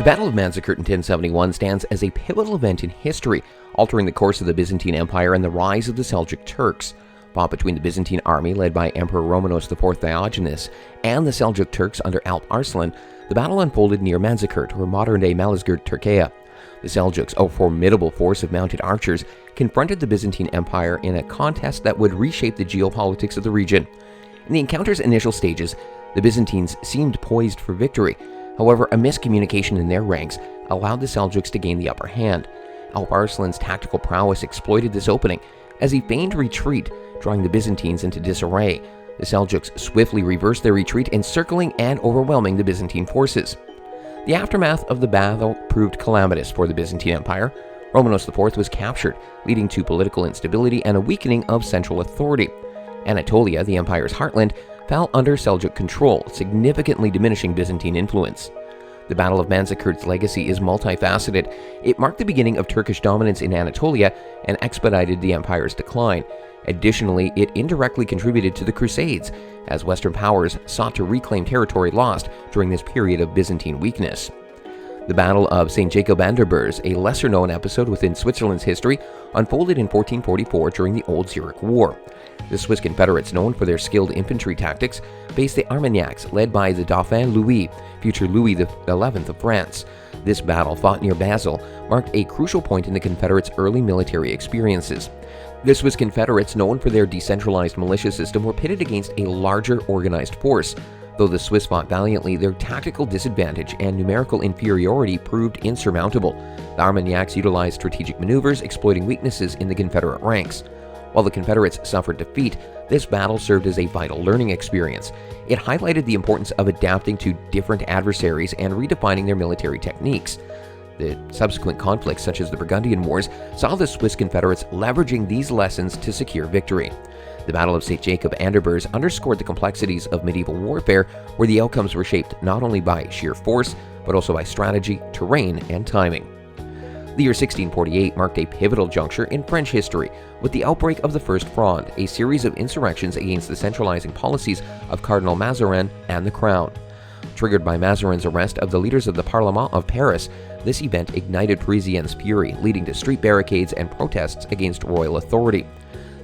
The Battle of Manzikert in 1071 stands as a pivotal event in history, altering the course of the Byzantine Empire and the rise of the Seljuk Turks. Fought between the Byzantine army led by Emperor Romanos IV Diogenes and the Seljuk Turks under Alp Arslan, the battle unfolded near Manzikert, or modern-day Malazgirt, Turkey. The Seljuks, a formidable force of mounted archers, confronted the Byzantine Empire in a contest that would reshape the geopolitics of the region. In the encounter's initial stages, the Byzantines seemed poised for victory. However, a miscommunication in their ranks allowed the Seljuks to gain the upper hand. Alp Arslan's tactical prowess exploited this opening as he feigned retreat, drawing the Byzantines into disarray. The Seljuks swiftly reversed their retreat, encircling and overwhelming the Byzantine forces. The aftermath of the battle proved calamitous for the Byzantine Empire. Romanos IV was captured, leading to political instability and a weakening of central authority. Anatolia, the empire's heartland, fell under Seljuk control, significantly diminishing Byzantine influence. The Battle of Manzikert's legacy is multifaceted. It marked the beginning of Turkish dominance in Anatolia and expedited the empire's decline. Additionally, it indirectly contributed to the Crusades, as Western powers sought to reclaim territory lost during this period of Byzantine weakness. The Battle of St. Jakob and Birs, a lesser-known episode within Switzerland's history, unfolded in 1444 during the Old Zurich War. The Swiss Confederates, known for their skilled infantry tactics, faced the Armagnacs, led by the Dauphin Louis, future Louis XI of France. This battle, fought near Basel, marked a crucial point in the Confederates' early military experiences. The Swiss Confederates, known for their decentralized militia system, were pitted against a larger organized force. Though the Swiss fought valiantly, their tactical disadvantage and numerical inferiority proved insurmountable. The Armagnacs utilized strategic maneuvers, exploiting weaknesses in the Confederate ranks. While the Confederates suffered defeat, this battle served as a vital learning experience. It highlighted the importance of adapting to different adversaries and redefining their military techniques. The subsequent conflicts, such as the Burgundian Wars, saw the Swiss Confederates leveraging these lessons to secure victory. The Battle of St. Jakob and Birs underscored the complexities of medieval warfare, where the outcomes were shaped not only by sheer force, but also by strategy, terrain, and timing. The year 1648 marked a pivotal juncture in French history, with the outbreak of the First Fronde, a series of insurrections against the centralizing policies of Cardinal Mazarin and the Crown. Triggered by Mazarin's arrest of the leaders of the Parlement of Paris, this event ignited Parisians' fury, leading to street barricades and protests against royal authority.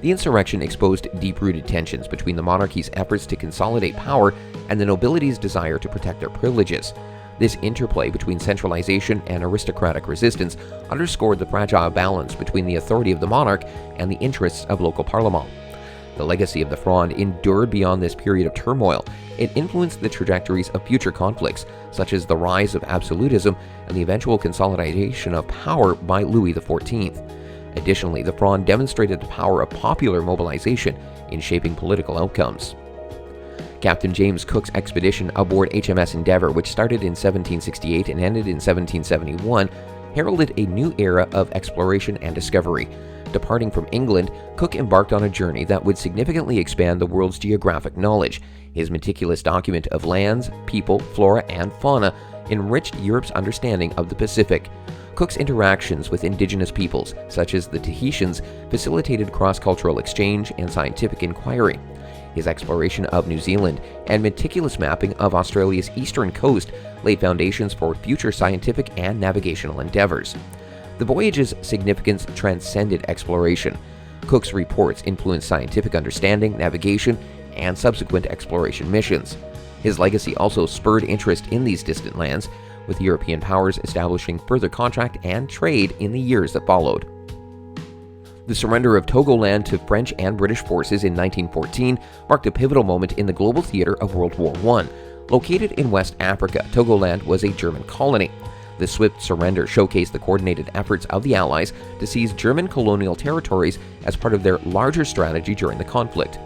The insurrection exposed deep-rooted tensions between the monarchy's efforts to consolidate power and the nobility's desire to protect their privileges. This interplay between centralization and aristocratic resistance underscored the fragile balance between the authority of the monarch and the interests of local parlement. The legacy of the Fronde endured beyond this period of turmoil. It influenced the trajectories of future conflicts, such as the rise of absolutism and the eventual consolidation of power by Louis XIV. Additionally, the Fronde demonstrated the power of popular mobilization in shaping political outcomes. Captain James Cook's expedition aboard HMS Endeavour, which started in 1768 and ended in 1771, heralded a new era of exploration and discovery. Departing from England, Cook embarked on a journey that would significantly expand the world's geographic knowledge. His meticulous document of lands, people, flora, and fauna enriched Europe's understanding of the Pacific. Cook's interactions with indigenous peoples, such as the Tahitians, facilitated cross-cultural exchange and scientific inquiry. His exploration of New Zealand and meticulous mapping of Australia's eastern coast laid foundations for future scientific and navigational endeavors. The voyage's significance transcended exploration. Cook's reports influenced scientific understanding, navigation, and subsequent exploration missions. His legacy also spurred interest in these distant lands, with European powers establishing further contract and trade in the years that followed. The surrender of Togoland to French and British forces in 1914 marked a pivotal moment in the global theater of World War I. Located in West Africa, Togoland was a German colony. The swift surrender showcased the coordinated efforts of the Allies to seize German colonial territories as part of their larger strategy during the conflict.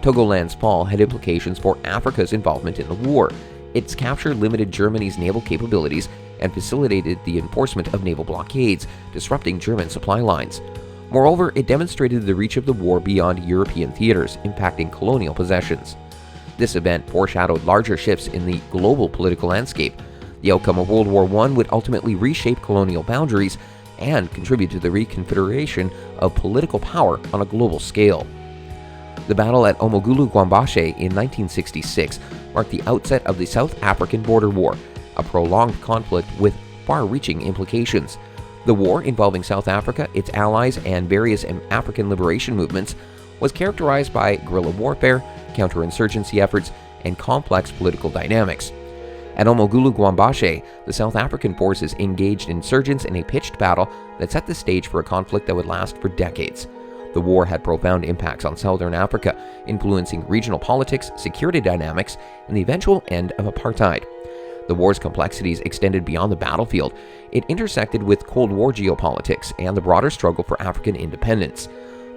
Togoland's fall had implications for Africa's involvement in the war. Its capture limited Germany's naval capabilities and facilitated the enforcement of naval blockades, disrupting German supply lines. Moreover, it demonstrated the reach of the war beyond European theaters, impacting colonial possessions. This event foreshadowed larger shifts in the global political landscape. The outcome of World War I would ultimately reshape colonial boundaries and contribute to the reconfiguration of political power on a global scale. The battle at Omugulugwombashe in 1966 marked the outset of the South African Border War, a prolonged conflict with far-reaching implications. The war involving South Africa, its allies, and various African liberation movements was characterized by guerrilla warfare, counterinsurgency efforts, and complex political dynamics. At Omugulugwombashe, the South African forces engaged insurgents in a pitched battle that set the stage for a conflict that would last for decades. The war had profound impacts on Southern Africa, influencing regional politics, security dynamics, and the eventual end of apartheid. The war's complexities extended beyond the battlefield. It intersected with Cold War geopolitics and the broader struggle for African independence.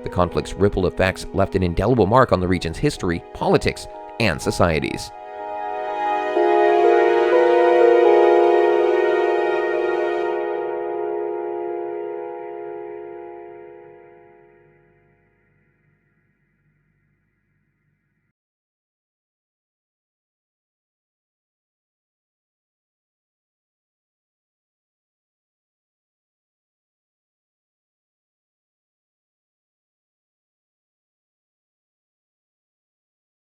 The conflict's ripple effects left an indelible mark on the region's history, politics, and societies.